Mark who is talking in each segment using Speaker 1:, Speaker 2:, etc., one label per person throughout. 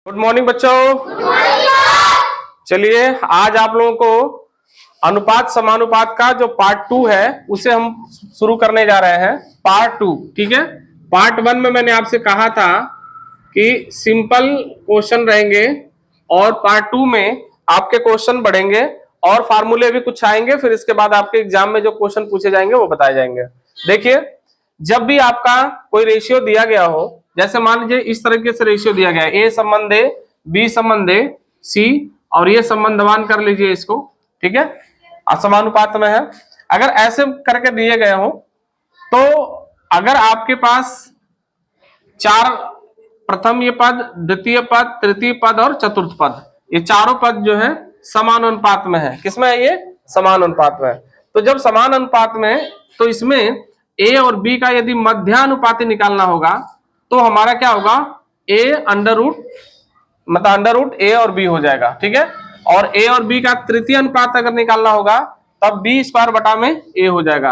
Speaker 1: Good morning बच्चों। चलिए आज आप लोगों को अनुपात समानुपात का जो पार्ट 2 है उसे हम शुरू करने जा रहे हैं। पार्ट 2, ठीक है। पार्ट 1 में मैंने आपसे कहा था कि सिंपल क्वेश्चन रहेंगे और पार्ट 2 में आपके क्वेश्चन बढ़ेंगे और फार्मूले भी कुछ आएंगे। फिर इसके बाद आपके एग्जाम में जो क्वेश्चन पूछे जाएंगे वो बताए जाएंगे। देखिए, जब भी आपका कोई रेशियो दिया गया हो, जैसे मान लीजिए इस तरीके से रेशियो दिया गया है, ए संबंध ए, बी संबंध ए, सी, और ये संबंधवान कर लीजिए इसको, ठीक है, असमानुपात में है। अगर ऐसे करके दिए गए हो तो अगर आपके पास चार, प्रथम ये पद, द्वितीय पद, तृतीय पद और चतुर्थ पद, ये चारों पद जो है समान अनुपात में है। किसमें है? ये समान अनुपात में है। तो जब समान अनुपात में है तो इसमें ए और बी का यदि मध्यानुपाती निकालना होगा तो हमारा क्या होगा? ए अंडर रूट, मतलब अंडर रूट ए और बी हो जाएगा, ठीक है। और ए और बी का तृतीय अनुपात अगर निकालना होगा तब बी स्क्वायर बटा में ए हो जाएगा।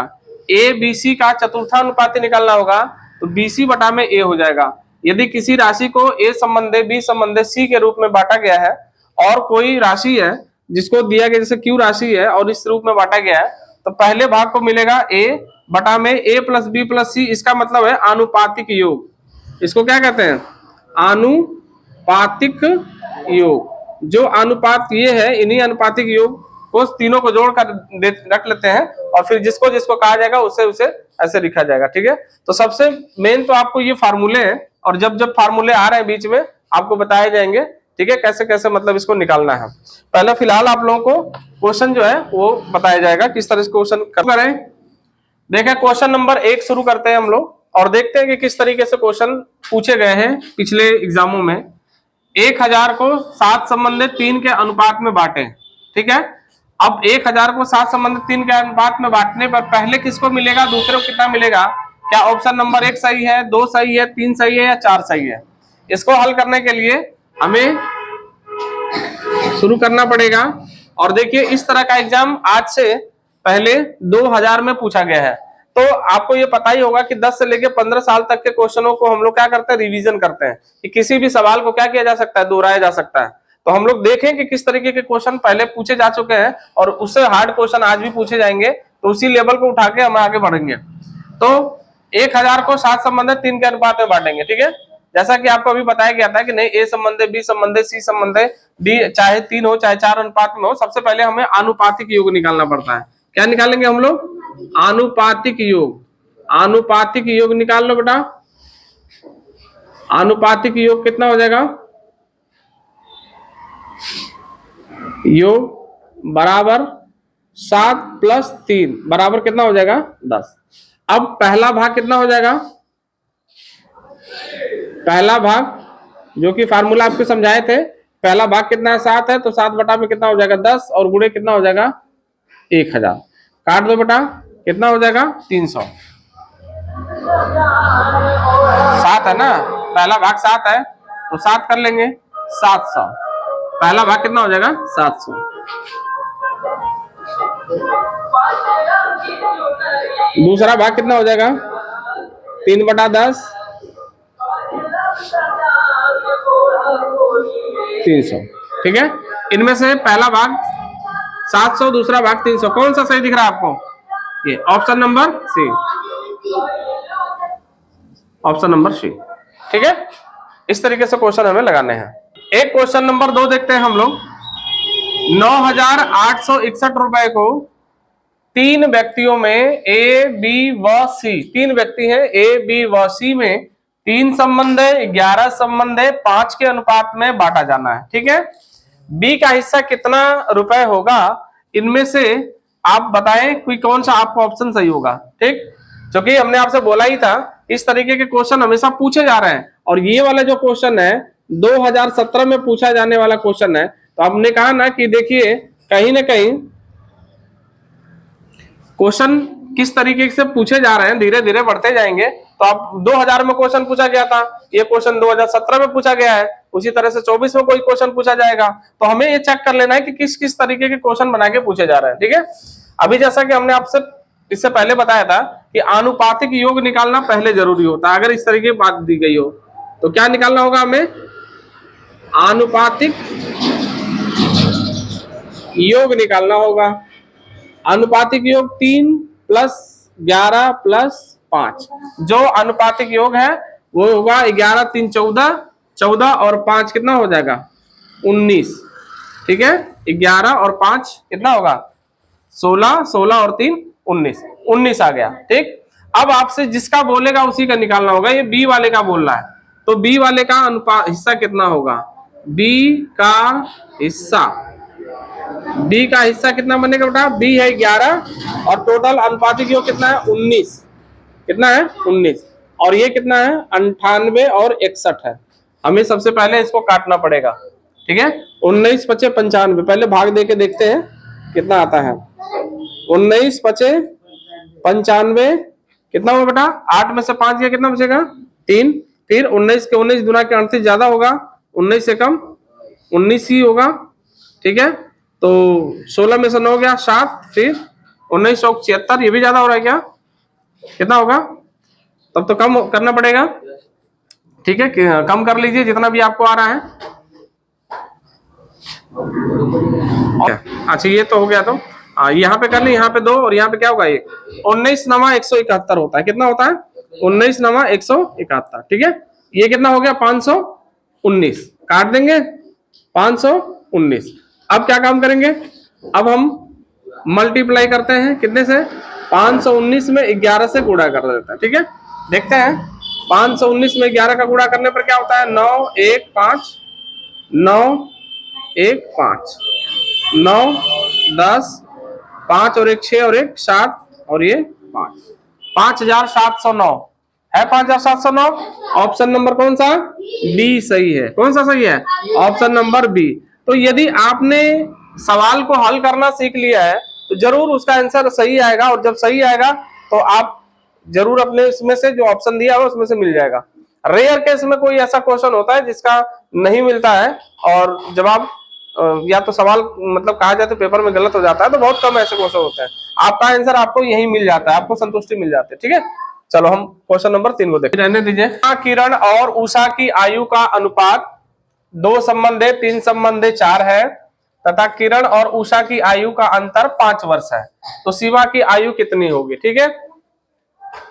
Speaker 1: ए बी सी का चतुर्थानुपाती निकालना होगा तो बी सी बटा में ए हो जाएगा। यदि किसी राशि को ए संबंधे बी संबंधे सी के रूप में बांटा गया है और कोई राशि है जिसको दिया गया, जैसे क्यू राशि है और इस रूप में बांटा गया है, तो पहले भाग को मिलेगा ए बटा में ए प्लस बी प्लस सी। इसका मतलब है आनुपातिक योग। इसको क्या कहते हैं? आनुपातिक योग। जो अनुपात ये है, इन्हीं अनुपातिक योग को तीनों को जोड़कर रख लेते हैं और फिर जिसको जिसको कहा जाएगा उसे उसे ऐसे लिखा जाएगा, ठीक है। तो सबसे मेन तो आपको ये फार्मूले हैं और जब जब फार्मूले आ रहे हैं बीच में आपको बताए जाएंगे, ठीक है, कैसे कैसे मतलब इसको निकालना है। पहले फिलहाल आप लोगों को क्वेश्चन जो है वो बताया जाएगा किस तरह से क्वेश्चन करें। देखें, क्वेश्चन नंबर 1 शुरू करते हैं हम लोग और देखते हैं कि किस तरीके से क्वेश्चन पूछे गए हैं पिछले एग्जामों में। 1000 को 7 संबंधित 3 के अनुपात में बांटे, ठीक है। अब 1000 को 7 संबंधित 3 के अनुपात में बांटने पर पहले किसको मिलेगा, दूसरे को कितना मिलेगा? क्या ऑप्शन नंबर 1 सही है, 2 सही है, 3 सही है या 4 सही है? इसको हल करने के लिए हमें शुरू करना पड़ेगा। और देखिए, इस तरह का एग्जाम आज से पहले 2000 में पूछा गया है। तो आपको ये पता ही होगा कि 10 से लेकर 15 साल तक के क्वेश्चनों को हम लोग क्या करते हैं? रिवीजन करते हैं कि किसी भी सवाल को क्या किया जा सकता है? दोहराया जा सकता है। तो हम लोग देखें कि किस तरीके के क्वेश्चन पहले पूछे जा चुके हैं और उससे हार्ड क्वेश्चन आज भी पूछे जाएंगे, तो उसी लेवल को उठा के हम आगे बढ़ेंगे। तो 1000 को 7 संबंधित 3 के अनुपात में बांटेंगे, ठीक है। जैसा कि आपको अभी बताया गया था कि नहीं, ए संबंधे बी संबंधे सी संबंधे डी, चाहे 3 हो चाहे 4 अनुपात में हो, सबसे पहले हमें आनुपातिक योग निकालना पड़ता है। क्या निकालेंगे हम लोग? आनुपातिक योग। आनुपातिक योग निकाल लो बेटा। आनुपातिक योग कितना हो जाएगा? योग बराबर 7 प्लस 3 बराबर कितना हो जाएगा? 10। अब पहला भाग कितना हो जाएगा? पहला भाग जो कि फार्मूला आपको समझाए थे, पहला भाग कितना है? 7 है, तो 7 बटा में कितना हो जाएगा? 10 और गुणे कितना हो जाएगा? 1000। काट दो बेटा, कितना हो जाएगा? 300। 7 है ना, पहला भाग 7 है तो 7 कर लेंगे, 700। पहला भाग कितना हो जाएगा? 700। दूसरा भाग कितना हो जाएगा? 3 बटा 10, 300, ठीक है। इनमें से पहला भाग 700, दूसरा भाग 300, कौन सा सही दिख रहा है आपको? ये option number C, option number C, ठीक है। इस तरीके से क्वेश्चन हमें लगाने हैं। एक क्वेश्चन नंबर 2 देखते हैं हम लोग। 9861 रुपए को 3 व्यक्तियों में ए बी व सी, 3 व्यक्ति हैं, ए बी व सी में 3 संबंध है, 11 संबंध है, 5 के अनुपात में बांटा जाना है, ठीक है। बी का हिस्सा कितना रुपए होगा? इनमें से आप बताएं कोई कौन सा आपको ऑप्शन सही होगा, ठीक। क्योंकि हमने आपसे बोला ही था इस तरीके के क्वेश्चन हमेशा पूछे जा रहे हैं और ये वाला जो क्वेश्चन है 2017 में पूछा जाने वाला क्वेश्चन है। तो हमने कहा ना कि देखिए, कहीं ना कहीं क्वेश्चन किस तरीके से पूछे जा रहे हैं, धीरे धीरे बढ़ते जाएंगे। तो आप 2000 में क्वेश्चन पूछा गया था, ये क्वेश्चन 2017 में पूछा गया है, उसी तरह से 24 में कोई क्वेश्चन पूछा जाएगा। तो हमें ये चेक कर लेना है कि किस किस तरीके के क्वेश्चन बना के पूछे जा रहे हैं, ठीक है। अभी जैसा कि हमने आपसे इससे पहले बताया था कि आनुपातिक योग निकालना पहले जरूरी होता है। अगर इस तरीके की बात दी गई हो तो क्या निकालना होगा हमें? आनुपातिक योग निकालना होगा। अनुपातिक योग 3 + 11 + 5, जो अनुपातिक योग है वो होगा 11 3 14, 14 और 5 कितना हो जाएगा 19। ठीक है, 11 और 5 कितना होगा 16, 16 और 3 19, 19 आ गया। ठीक, अब आपसे जिसका बोलेगा उसी का निकालना होगा। ये बी वाले का बोल रहा है, तो बी वाले का अनुपात हिस्सा कितना होगा, बी का हिस्सा, बी का हिस्सा कितना बनेगा बेटा, बी है 11 और टोटल अनुपातिक योग कितना है 19, कितना है 19, और ये कितना है 98 और 61 है। हमें सबसे पहले इसको काटना पड़ेगा। ठीक है, 19 × 5 = 95, पहले भाग दे के देखते हैं कितना आता है। 19 × 5 = 95, कितना होगा बेटा, 8 में से 5 गया कितना बचेगा 3, फिर 19 के 19 गुना के 38 ज्यादा होगा, 19 से कम 19 ही होगा। ठीक है, तो 16 में से 9 गया 7, फिर 19 और 76, ये भी ज्यादा हो रहा है क्या, कितना होगा, तब तो कम करना पड़ेगा। ठीक है, कम कर लीजिए जितना भी आपको आ रहा है। अच्छा ये तो हो गया, तो यहाँ पे कर ली, यहाँ पे 2 और यहाँ पे क्या होगा 1, 19 9 171 होता है, कितना होता है 19 9 171। ठीक है, ये कितना हो गया 519, काट देंगे 519। अब क्या काम करेंगे, अब हम मल्टीप्लाई करते हैं कितने से, 519 में 11 से गुणा कर देते हैं। ठीक है, देखते हैं 519 में 11 का गुणा करने पर क्या होता है, 9 1 5, 9 1 5, 9 10, 5 और 1 6 और 1 7 और ये 5, 5709 है, 5709। ऑप्शन नंबर कौन सा, बी सही है। कौन सा सही है, ऑप्शन नंबर बी। तो यदि आपने सवाल को हल करना सीख लिया है तो जरूर उसका आंसर सही आएगा, और जब सही आएगा तो आप जरूर अपने इसमें से जो ऑप्शन दिया है उसमें से मिल जाएगा। रेयर केस में कोई ऐसा क्वेश्चन होता है जिसका नहीं मिलता है और जवाब या तो सवाल मतलब कहा जाए तो पेपर में गलत हो जाता है, तो बहुत कम ऐसे क्वेश्चन होते हैं। आपका आंसर आपको यही मिल जाता है, आपको संतुष्टि मिल जाती है। ठीक है, चलो हम क्वेश्चन नंबर 3 को देखते हैं। रहने दीजिए। किरण और उषा की आयु का अनुपात 2:3:4 है तथा किरण और उषा की आयु का अंतर 5 वर्ष है, तो शिवा की आयु कितनी होगी। ठीक है,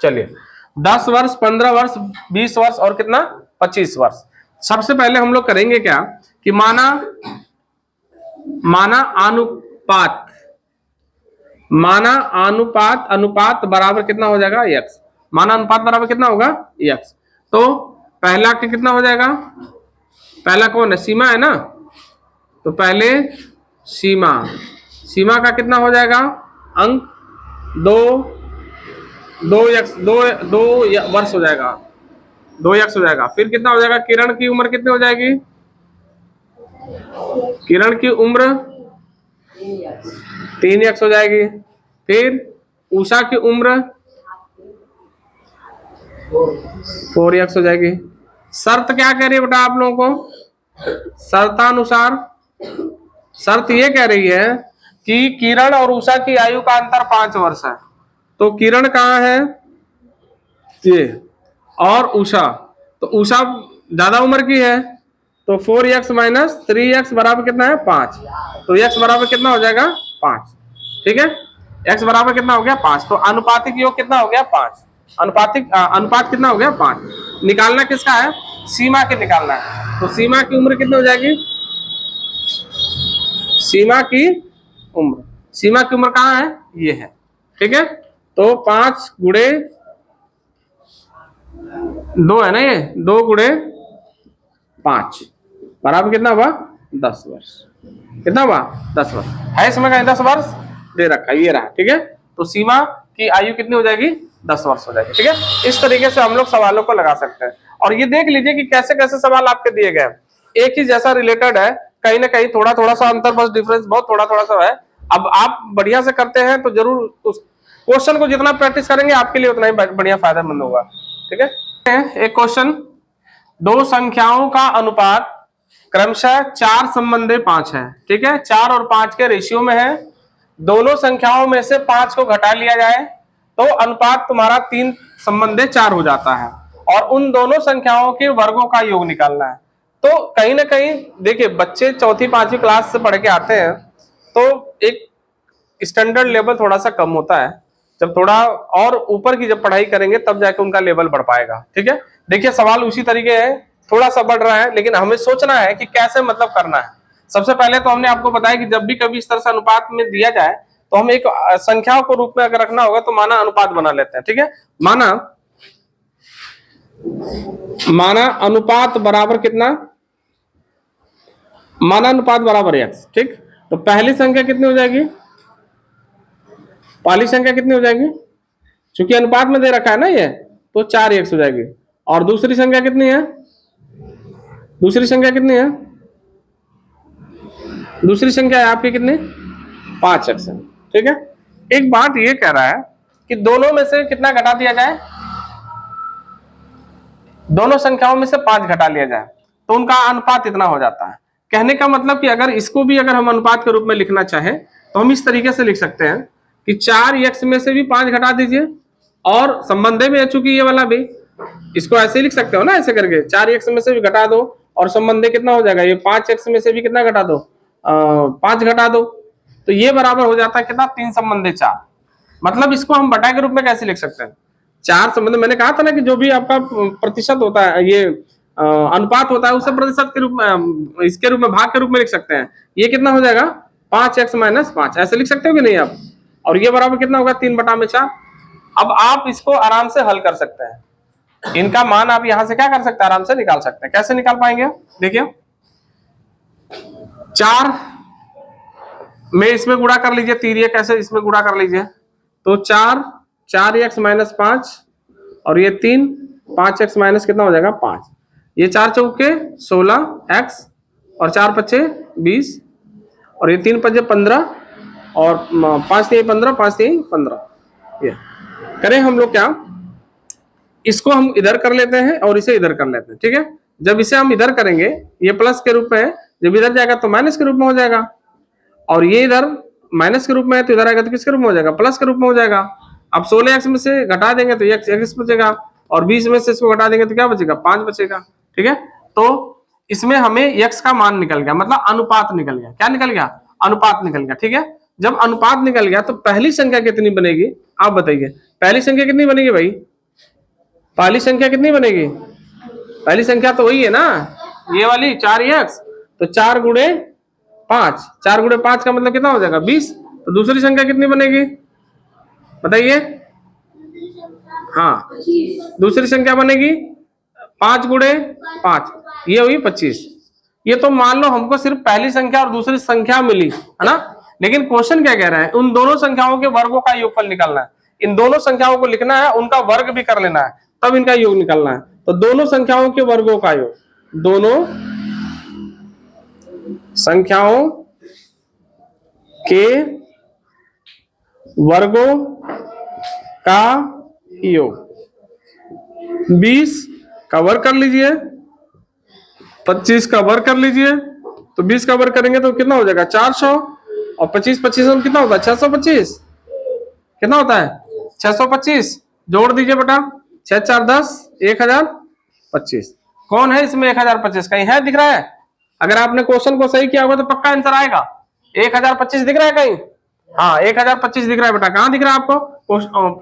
Speaker 1: चलिए 10 वर्ष, 15 वर्ष, 20 वर्ष और कितना 25 वर्ष। सबसे पहले हम लोग करेंगे क्या कि माना अनुपात बराबर कितना हो जाएगा x, माना अनुपात बराबर कितना होगा x। तो पहला के कितना हो जाएगा, पहला कौन है, सीमा है ना, तो पहले सीमा का कितना हो जाएगा अंक 2 वर्ष हो जाएगा, 2x हो जाएगा। फिर कितना हो जाएगा, किरण की उम्र कितनी हो जाएगी, किरण की उम्र 3x हो जाएगी। फिर उषा की उम्र 4x हो जाएगी। शर्त क्या कह रही है बेटा आप लोगों को, शर्तानुसार शर्त ये कह रही है कि किरण और उषा की आयु का अंतर 5 वर्ष है, तो किरण कहाँ है ये और उषा, तो उषा ज्यादा उम्र की है, तो 4x - 3x बराबर कितना है 5, तो x बराबर कितना हो जाएगा 5। ठीक है, x बराबर कितना हो गया 5, तो अनुपातिक योग कितना हो गया 5, अनुपात कितना हो गया 5। निकालना किसका है, सीमा के निकालना है, तो सीमा की उम्र कितनी हो जाएगी, सीमा की उम्र कहाँ है, ये है। ठीक है, तो 5 गुणे 2 है ना, ये 2 गुणे 5 बराबर कितना हुआ 10 वर्ष, कितना हुआ 10 वर्ष है, इसमें कहीं 10 वर्ष दे रखा है, ये रहा। ठीक है, तो सीमा की आयु कितनी हो जाएगी 10 वर्ष हो जाएगी। ठीक है, इस तरीके से हम लोग सवालों को लगा सकते हैं। और ये देख लीजिए कि कैसे कैसे सवाल आपके दिए गए, एक ही जैसा रिलेटेड है, कहीं ना कहीं थोड़ा थोड़ा सा अंतर, बस डिफरेंस बहुत थोड़ा थोड़ा सा है। अब आप बढ़िया से करते हैं तो जरूर उस क्वेश्चन को जितना प्रैक्टिस करेंगे आपके लिए उतना ही बढ़िया फायदेमंद होगा। ठीक है, एक क्वेश्चन, 2 संख्याओं का अनुपात क्रमशः 4:5 है। ठीक है, 4 और 5 के रेशियो में है, दोनों संख्याओं में से 5 को घटा लिया जाए तो अनुपात तुम्हारा 3:4 हो जाता है, और उन दोनों संख्याओं के वर्गों का योग निकालना है। तो कहीं ना कहीं देखिए, बच्चे चौथी पांचवी क्लास से पढ़ के आते हैं तो एक स्टैंडर्ड लेवल थोड़ा सा कम होता है। जब थोड़ा और ऊपर की जब पढ़ाई करेंगे तब जाके उनका लेवल बढ़ पाएगा। ठीक है, देखिए सवाल उसी तरीके है, थोड़ा सा बढ़ रहा है, लेकिन हमें सोचना है कि कैसे मतलब करना है। सबसे पहले तो हमने आपको बताया कि जब भी कभी इस तरह से अनुपात में दिया जाए तो हम एक संख्याओं को रूप में अगर रखना होगा तो माना अनुपात बना लेते हैं। ठीक है, माना अनुपात बराबर कितना, माना अनुपात बराबर x। ठीक, तो पहली संख्या कितनी हो जाएगी, पहली संख्या कितनी हो जाएगी, क्योंकि अनुपात में दे रखा है ना ये, तो 4x हो जाएगी। और दूसरी संख्या कितनी है, दूसरी संख्या कितनी है, दूसरी संख्या है आपकी कितनी, 5x है। ठीक है, एक बात ये कह रहा है कि दोनों में से कितना घटा दिया जाए, दोनों संख्याओं में से 5 घटा लिया जाए तो उनका अनुपात इतना हो जाता है। कहने का मतलब कि अगर इसको भी अगर हम अनुपात के रूप में लिखना चाहें तो हम इस तरीके से लिख सकते हैं कि 4x में से भी 5 घटा दीजिए, और संबंध में है चूंकि ये वाला भी, इसको ऐसे लिख सकते हो ना, ऐसे करके 4x में से भी घटा दो और संबंध कितना हो जाएगा, ये 5x में से भी कितना घटा दो, 5 घटा दो, तो ये बराबर हो जाता है कितना, 3 संबंध 4। मतलब इसको हम बटा के रूप में कैसे लिख सकते हैं, 4 संबंध, मैंने कहा था ना कि जो भी आपका प्रतिशत होता है, ये अनुपात होता है, उसे प्रतिशत के रूप में, इसके रूप में, भाग के रूप में लिख सकते हैं। ये कितना हो जाएगा, 5x - 5, ऐसे लिख सकते हो कि नहीं आप, और ये बराबर कितना होगा, 3/4। अब आप इसको आराम से हल कर सकते हैं, इनका मान आप यहां से क्या कर सकते हैं, आराम से निकाल सकते हैं। कैसे निकाल पाएंगे, देखिए 4 में इसमें गुणा कर लीजिए, 3 कैसे इसमें गुणा कर लीजिए, तो 4x - 5 और ये 3, 5x माइनस कितना हो जाएगा, 5, ये 4 चौके 16x और 4 पच्चे 20 और ये 3 पच्चे 15 और 5 3 15, 5 3 15। ये करें हम लोग क्या, इसको हम इधर कर लेते हैं और इसे इधर कर लेते हैं। ठीक है, जब इसे हम इधर करेंगे ये प्लस के रूप में है, जब इधर जाएगा तो माइनस के रूप में हो जाएगा, और ये इधर माइनस के रूप में है तो इधर आएगा तो किसके रूप में हो जाएगा, प्लस के रूप में हो जाएगा। अब 16x में से घटा देंगे तो x बचेगा, और 20 में से इसको घटा देंगे तो क्या बचेगा, 5 बचेगा। ठीक है, तो इसमें हमें x का मान निकल गया, मतलब अनुपात निकल गया। क्या निकल गया, अनुपात निकल गया। ठीक है, जब अनुपात निकल गया तो पहली संख्या कितनी बनेगी, आप बताइए, पहली संख्या कितनी बनेगी भाई, पहली संख्या कितनी बनेगी, पहली संख्या तो वही है ना, ये वाली 4x, तो 4 गुणे 5, 4 गुणे 5 का मतलब कितना हो जाएगा, 20। तो दूसरी संख्या कितनी बनेगी बताइए, हाँ दूसरी संख्या बनेगी 5 गुणे 5, ये हुई 25। ये तो मान लो हमको सिर्फ पहली संख्या और दूसरी संख्या मिली है ना, लेकिन क्वेश्चन क्या कह रहा है, उन दोनों संख्याओं के वर्गों का योगफल निकालना है। इन दोनों संख्याओं को लिखना है, उनका वर्ग भी कर लेना है, तब इनका योग निकालना है। तो दोनों संख्याओं के वर्गों का योग, दोनों संख्याओं के वर्गों का योग, 20 का वर्ग कर लीजिए, 25 का वर्ग कर लीजिए, तो 20 का वर्ग करेंगे तो कितना हो जाएगा, 400, और 25 में कितना होता है, 625, कितना होता है 625, जोड़ दीजिए बेटा, 6 4 10, 1025। कौन है इसमें 1025, कहीं है दिख रहा है, अगर आपने क्वेश्चन को सही किया होगा तो पक्का आंसर आएगा। 1025 दिख रहा है कहीं, हाँ 1025 दिख रहा है बेटा, कहां दिख रहा है आपको,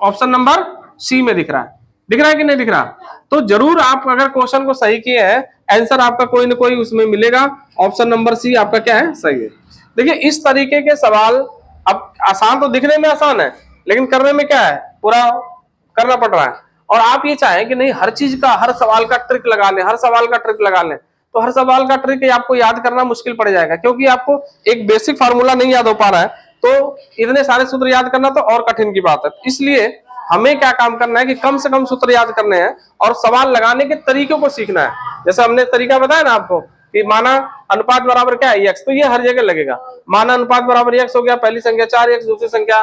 Speaker 1: ऑप्शन नंबर सी में दिख रहा है, दिख रहा है कि नहीं दिख रहा। तो जरूर आप अगर क्वेश्चन को सही किए हैं, आंसर आपका कोई ना कोई उसमें मिलेगा, ऑप्शन नंबर सी आपका क्या है, सही है। देखिए इस तरीके के सवाल, अब आसान तो दिखने में आसान है, लेकिन करने में क्या है, पूरा करना पड़ रहा है। और आप ये चाहें कि नहीं हर चीज का, हर सवाल का ट्रिक लगा लें, हर सवाल का ट्रिक लगा लें, तो हर सवाल का ट्रिक आपको याद करना मुश्किल पड़ जाएगा, क्योंकि आपको एक बेसिक फार्मूला नहीं याद हो पा रहा है, तो इतने सारे सूत्र याद करना तो और कठिन की बात है। इसलिए हमें क्या काम करना है कि कम से कम सूत्र याद करने हैं और सवाल लगाने के तरीकों को सीखना है। जैसे हमने तरीका बताया ना आपको कि माना अनुपात बराबर क्या है, x, तो ये हर जगह लगेगा। माना अनुपात बराबर x हो गया, पहली संख्या 4x, दूसरी संख्या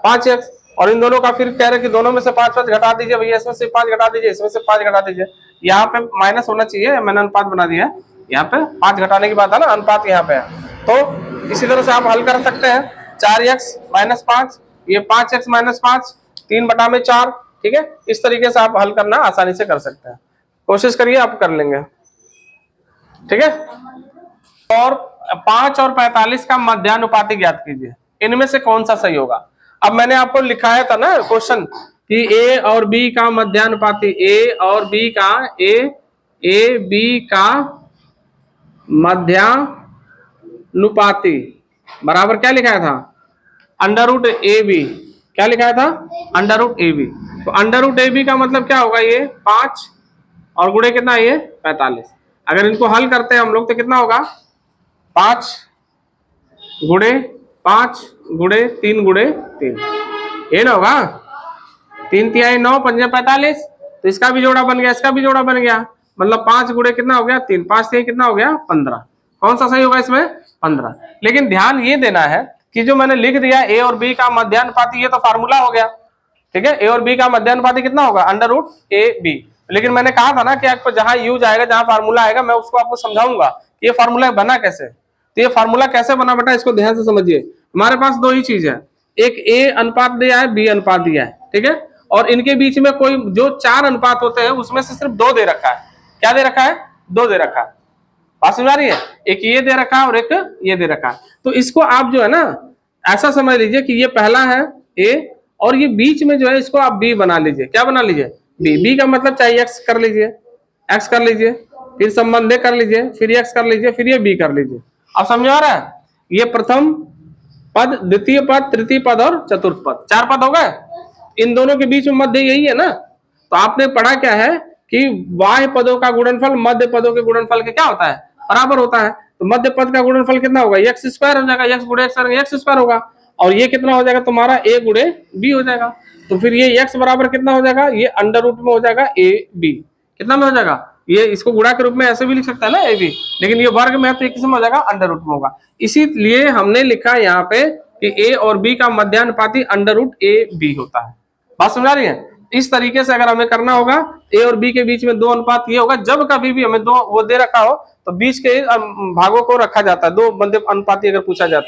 Speaker 1: 5x, और इन दोनों का फिर कह रहे कि दोनों में से 5 घटा दीजिए भैया, इसमें से 5 घटा दीजिए, इसमें से 5 घटा दीजिए। यहाँ पे माइनस होना चाहिए, मैंने अनुपात बना दिया है, यहाँ पे 5 घटाने की बात है ना, अनुपात यहाँ पे है। तो इसी तरह से आप हल कर सकते हैं, 4x - 5, ये 5x - 5, 3/4। ठीक है, इस तरीके से आप हल करना आसानी से कर सकते हैं, कोशिश करिए आप कर लेंगे। ठीक है। और 5 और 45 का मध्यानुपाती ज्ञात कीजिए, इनमें से कौन सा सही होगा। अब मैंने आपको लिखाया था ना क्वेश्चन कि ए और बी का मध्यानुपाती, ए और बी का ए बी का मध्यानुपाती बराबर क्या लिखाया था, अंडर रूट ए बी। क्या लिखाया था, अंडर रूट ए बी। तो अंडर रूट ए बी का मतलब क्या होगा, ये 5 और गुणे कितना, ये 45। अगर इनको हल करते हैं हम लोग तो कितना होगा, 5 गुणे 5 गुणे 3 गुणे 3, ये ना होगा, 3 तिहाई 9 पंजे 45। तो इसका भी जोड़ा बन गया, इसका भी जोड़ा बन गया, मतलब 5 गुणे कितना हो गया 3, 5 तिहाई कितना हो गया 15। कौन सा सही होगा इसमें, 15। लेकिन ध्यान ये देना है कि जो मैंने लिख दिया ए और बी का मध्यानुपाती, ये तो फार्मूला हो गया, ठीक है। ए और बी का मध्यानुपाती कितना होगा, अंडर रूट ए बी। लेकिन मैंने कहा था ना कि आपको जहां यूज आएगा, जहां फार्मूला आएगा, मैं उसको आपको समझाऊंगा कि ये फार्मूला बना कैसे। तो ये फार्मूला कैसे बना बेटा, इसको ध्यान से समझिए। हमारे पास दो ही चीज है, एक ए अनुपात दिया है, बी अनुपात दिया है, ठीक है। और इनके बीच में कोई जो 4 अनुपात होते हैं उसमें से सिर्फ 2 दे रखा है। क्या दे रखा है, 2 दे रखा है। बात समझ आ रही है, एक ये दे रखा है और एक ये दे रखा है। तो इसको आप जो है ना ऐसा समझ लीजिए कि ये पहला है ए, और ये बीच में जो है इसको आप बी बना लीजिए। क्या बना लीजिए, बी। बी का मतलब चाहे एक्स कर लीजिए, एक्स कर लीजिए, फिर संबंध कर लीजिए, फिर एक्स कर लीजिए, फिर ये बी कर लीजिए। अब समझ आ रहा है, ये प्रथम पद, द्वितीय पद, तृतीय पद और चतुर्थ पद, 4 पद हो गए। इन दोनों के बीच में मध्य यही है ना। तो आपने पढ़ा क्या है कि बाह्य पदों का गुणनफल मध्य पदों के गुणनफल के क्या होता है, बराबर होता है। तो मध्य पद का गुणनफल कितना होगा, एक्स स्क्वायर हो जाएगा, एक्स गुणे एक्स स्क्वायर होगा। और ये कितना हो जाएगा तुम्हारा, ए गुणे बी हो जाएगा। तो फिर ये एक्स बराबर कितना हो जाएगा, ये अंडर रूट में हो जाएगा ए बी। कितना में हो जाएगा, ये इसको गुणा के रूप में ऐसे भी लिख सकता है ना ए बी, लेकिन ये वर्ग में है तो किस में हो जाएगा, अंडर रूट में होगा। इसीलिए हमने लिखा यहाँ पे कि ए और बी का मध्यानुपाती अंडर रूट ए बी होता है। बात समझ रही है। इस तरीके से अगर हमें करना होगा, ए और बी के बीच में 2 अनुपात ये होगा, जब कभी भी हमें 2 वो दे रखा हो तो बीच के भागों को रखा जाता है, 2 मध्य अनुपाती अगर पूछा जाए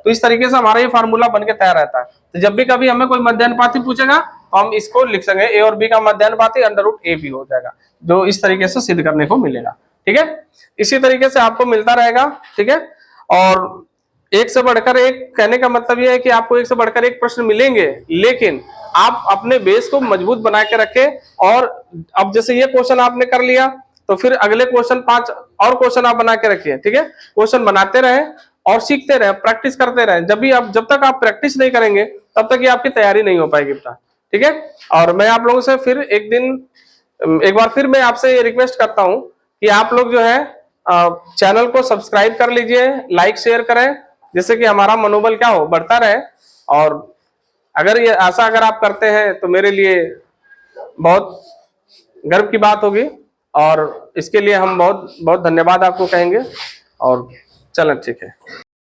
Speaker 1: तो इस तरीके से हमारा ये फार्मूला बनके तैयार रहता है। तो जब भी कभी हमें कोई मध्यानुपाती पूछेगा तो हम इसको लिख सकेंगे, ए और बी का मध्यानुपाती अंडर रूट ए बी हो जाएगा, जो इस तरीके से सिद्ध करने को मिलेगा। ठीक है, इसी तरीके से आपको मिलता रहेगा। ठीक है, और एक से बढ़कर एक, कहने का मतलब यह है कि आपको एक से बढ़कर एक प्रश्न मिलेंगे, लेकिन आप अपने बेस को मजबूत बना के रखें। और अब जैसे ये क्वेश्चन आपने कर लिया तो फिर अगले क्वेश्चन 5 और क्वेश्चन आप बना के रखिए। ठीक है, क्वेश्चन बनाते रहें और सीखते रहें, प्रैक्टिस करते रहें। जब तक आप प्रैक्टिस नहीं करेंगे तब तक ये आपकी तैयारी नहीं हो पाएगी बेटा। ठीक है, और मैं आप लोगों से फिर एक बार फिर मैं आपसे ये रिक्वेस्ट करता हूं कि आप लोग जो है चैनल को सब्सक्राइब कर लीजिए, लाइक शेयर करें, जिससे कि हमारा मनोबल क्या हो, बढ़ता रहे। और अगर ये ऐसा अगर आप करते हैं तो मेरे लिए बहुत गर्व की बात होगी, और इसके लिए हम बहुत बहुत धन्यवाद आपको कहेंगे। और चलें, ठीक है।